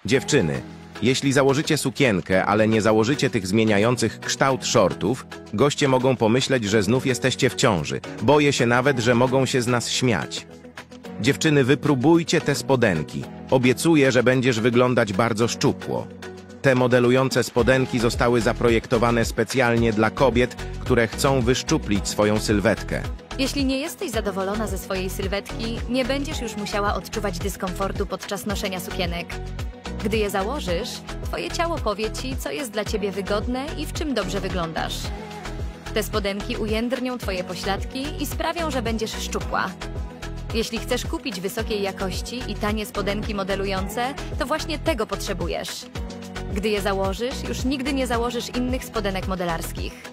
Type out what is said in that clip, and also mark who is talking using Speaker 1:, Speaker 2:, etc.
Speaker 1: Dziewczyny, jeśli założycie sukienkę, ale nie założycie tych zmieniających kształt shortów, goście mogą pomyśleć, że znów jesteście w ciąży. Boję się nawet, że mogą się z nas śmiać. Dziewczyny, wypróbujcie te spodenki. Obiecuję, że będziesz wyglądać bardzo szczupło. Te modelujące spodenki zostały zaprojektowane specjalnie dla kobiet, które chcą wyszczuplić swoją sylwetkę.
Speaker 2: Jeśli nie jesteś zadowolona ze swojej sylwetki, nie będziesz już musiała odczuwać dyskomfortu podczas noszenia sukienek. Gdy je założysz, twoje ciało powie ci, co jest dla ciebie wygodne i w czym dobrze wyglądasz. Te spodenki ujędrnią twoje pośladki i sprawią, że będziesz szczupła. Jeśli chcesz kupić wysokiej jakości i tanie spodenki modelujące, to właśnie tego potrzebujesz. Gdy je założysz, już nigdy nie założysz innych spodenek modelarskich.